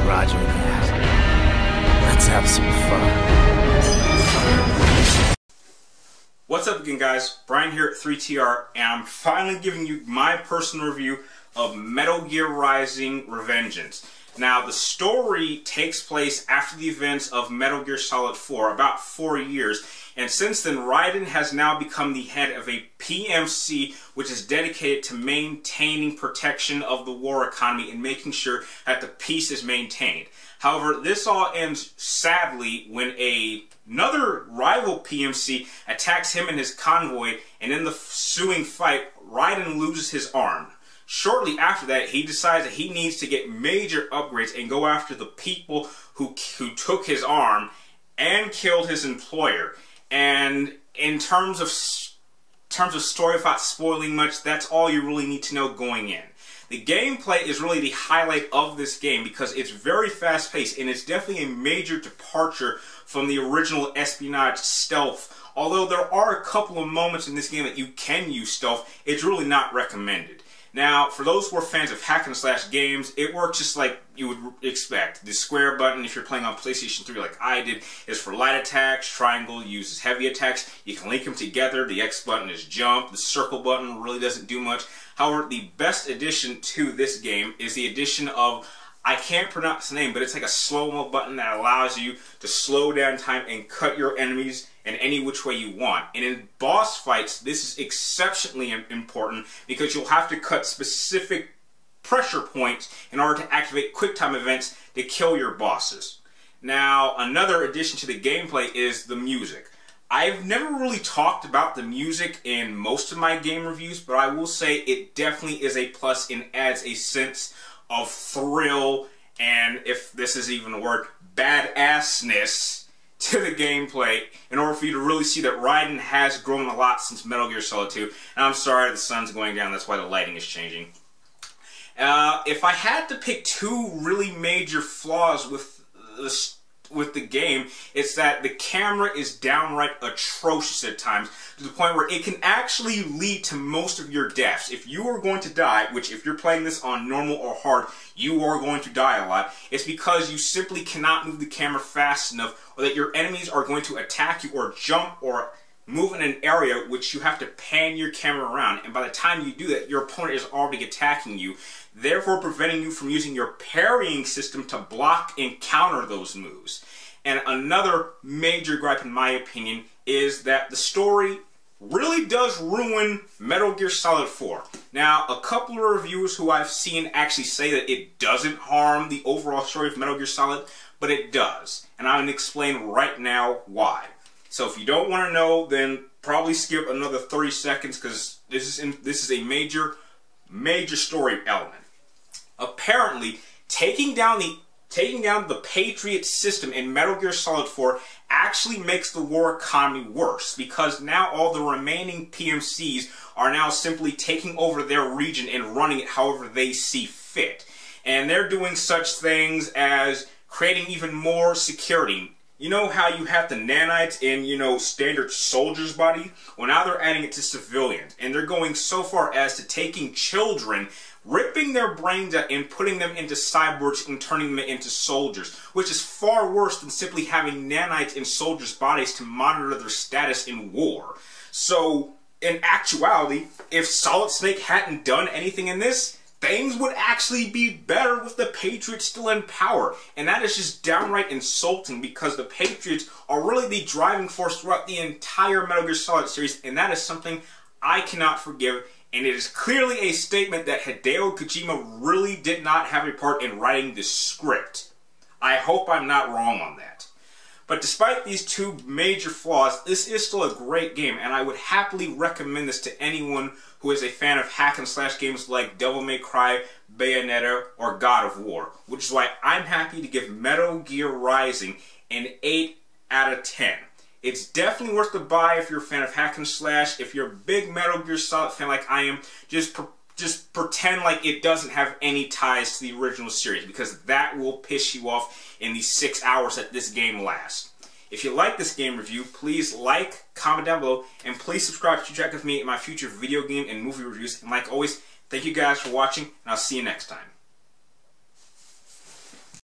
Roger that. Let's have some fun. What's up again, guys? Brian here at 3TR, and I'm finally giving you my personal review of Metal Gear Rising: Revengeance. Now, the story takes place after the events of Metal Gear Solid 4, about 4 years, and since then, Raiden has now become the head of a PMC, which is dedicated to maintaining protection of the war economy and making sure that the peace is maintained. However, this all ends sadly when another rival PMC attacks him and his convoy, and in the ensuing fight, Raiden loses his arm. Shortly after that, he decides that he needs to get major upgrades and go after the people who took his arm and killed his employer. And in terms of story, without spoiling much, that's all you really need to know going in. The gameplay is really the highlight of this game because it's very fast-paced and it's definitely a major departure from the original espionage stealth. Although there are a couple of moments in this game that you can use stealth, it's really not recommended. Now, for those who are fans of hack-and-slash games, it works just like you would expect. The square button, if you're playing on PlayStation 3 like I did, is for light attacks. Triangle uses heavy attacks. You can link them together. The X button is jump. The circle button really doesn't do much. However, the best addition to this game is the addition of, I can't pronounce the name, but it's like a slow-mo button that allows you to slow down time and cut your enemies in any which way you want. And in boss fights, this is exceptionally important because you'll have to cut specific pressure points in order to activate QuickTime events to kill your bosses. Now, another addition to the gameplay is the music. I've never really talked about the music in most of my game reviews, but I will say it definitely is a plus and adds a sense of thrill and, if this is even a word, badassness to the gameplay in order for you to really see that Raiden has grown a lot since Metal Gear Solid 2. And I'm sorry, the sun's going down, that's why the lighting is changing. If I had to pick two really major flaws with the game, it's that the camera is downright atrocious at times, to the point where it can actually lead to most of your deaths. If you are going to die, which if you're playing this on normal or hard, you are going to die a lot, it's because you simply cannot move the camera fast enough, or that your enemies are going to attack you or jump or move in an area which you have to pan your camera around, and by the time you do that, your opponent is already attacking you, therefore preventing you from using your parrying system to block and counter those moves. And another major gripe, in my opinion, is that the story really does ruin Metal Gear Solid 4. Now, a couple of reviewers who I've seen actually say that it doesn't harm the overall story of Metal Gear Solid, but it does. And I'm going to explain right now why. So if you don't want to know, then probably skip another 30 seconds because this is a major story element. Apparently, taking down the Patriot system in Metal Gear Solid 4 actually makes the war economy worse, because now all the remaining PMCs are now simply taking over their region and running it however they see fit. And they're doing such things as creating even more security. You know how you have the nanites in, standard soldiers' body? Well, now they're adding it to civilians. And they're going so far as to taking children, ripping their brains out and putting them into cyborgs and turning them into soldiers, which is far worse than simply having nanites in soldiers' bodies to monitor their status in war. So, in actuality, if Solid Snake hadn't done anything in this, things would actually be better with the Patriots still in power. And that is just downright insulting, because the Patriots are really the driving force throughout the entire Metal Gear Solid series, and that is something I cannot forgive. And it is clearly a statement that Hideo Kojima really did not have a part in writing this script. I hope I'm not wrong on that. But despite these two major flaws, this is still a great game, and I would happily recommend this to anyone who is a fan of hack-and-slash games like Devil May Cry, Bayonetta, or God of War, which is why I'm happy to give Metal Gear Rising an 8 out of 10. It's definitely worth the buy if you're a fan of hack-and-slash. If you're a big Metal Gear Solid fan like I am, just pretend like it doesn't have any ties to the original series, because that will piss you off in the 6 hours that this game lasts. If you like this game review, please like, comment down below, and please subscribe to keep track of me in my future video game and movie reviews. And like always, Thank you guys for watching, and I'll see you next time.